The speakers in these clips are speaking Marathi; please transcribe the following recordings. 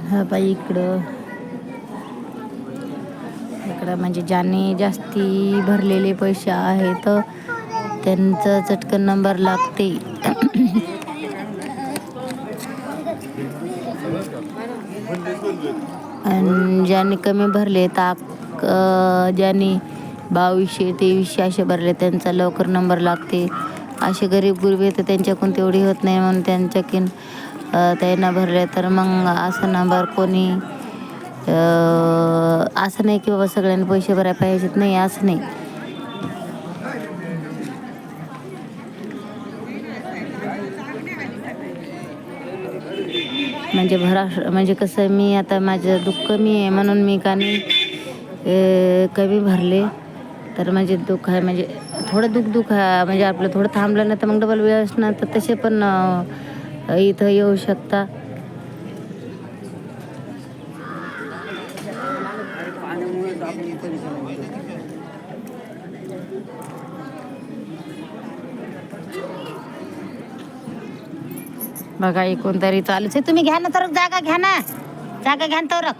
हा बाई इकडं म्हणजे ज्यांनी जास्ती भरलेले पैसे आहेत त्यांचं चटकन नंबर लागते. आणि ज्यांनी कमी भरले ज्यांनी 2200-2300 असे भरले त्यांचा लवकर नंबर लागते. असे गरीब गुरबे तर त्यांच्याकडून तेवढी होत नाही म्हणून त्यांच्याकीन त्यांना भरले तर मग असं नंबर कोणी असं नाही की बाबा सगळ्यांनी पैसे भरायला पाहिजेत, नाही असं नाही. म्हणजे म्हणजे कसं मी आता माझं दुःख कमी आहे म्हणून मी कमी भरले तर म्हणजे दुःख आहे, म्हणजे थोडं दुःख आहे, म्हणजे आपलं थोडं थांबलं ना तर मग डबल वेळ असणार तर तसे पण इथं येऊ शकता. बघा कोणतरी चालूच आहे. तुम्ही घ्या ना तर जागा घ्या ना तर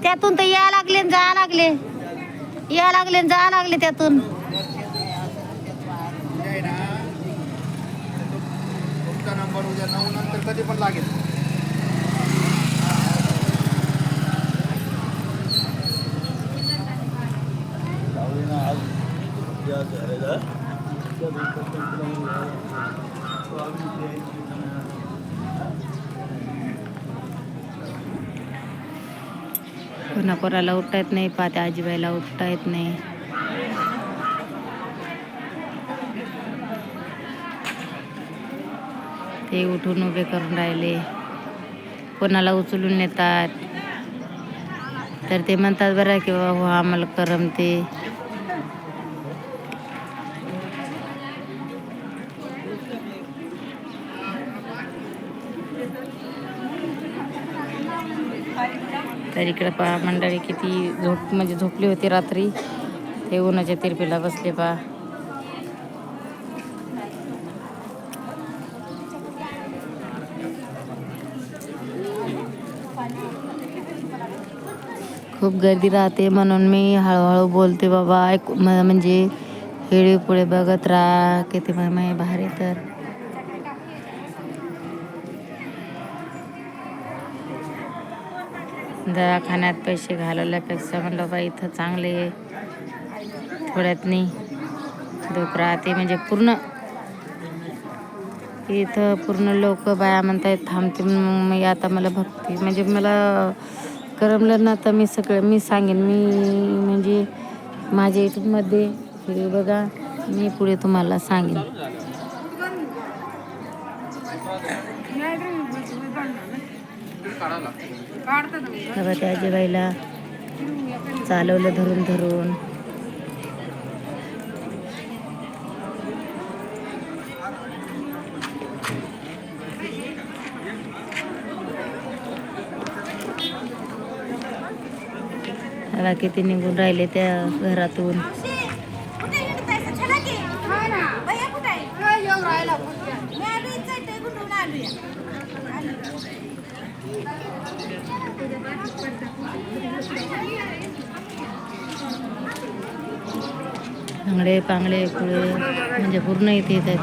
त्यातून तर या लागले जा लागले त्यातून. तुमचा नंबर उद्या 9 नंतर कधी पण लागेल. कोणाला उठता येत नाही, त्या आजीबाईला उठता येत नाही. ते उठून उभे करून राहिले, कोणाला उचलून नेतात तर ते म्हणतात बरं की बाबा हो आम्हाला करमते. तर इकडे पहा मंडळी किती म्हणजे झोपली होती रात्री, ते उन्हाच्या तिरपीला बसले पहा. खूप गर्दी राहते म्हणून मी हळूहळू बोलते बाबा, म्हणजे हेळी पुढे बघत राहा किती माय भारी. तर दवाखान्यात पैसे घालवल्यापेक्षा म्हणलं बा इथं चांगले थोड्यातनी दुःख राहते. म्हणजे पूर्ण इथं पूर्ण लोक बाया म्हणतायत थांबते. मग मी आता मला भक्ती म्हणजे मला करमलं ना तर मी सांगेन, म्हणजे माझ्या यूट्यूबमध्ये व्हिडिओ बघा, मी पुढे तुम्हाला सांगेन. बघा त्या आजीबाईला चालवलं धरून. बघा किती निघून राहिले त्या घरातून. लंगडे पांगडे पुढे म्हणजे पूर्ण इथे येत आहेत.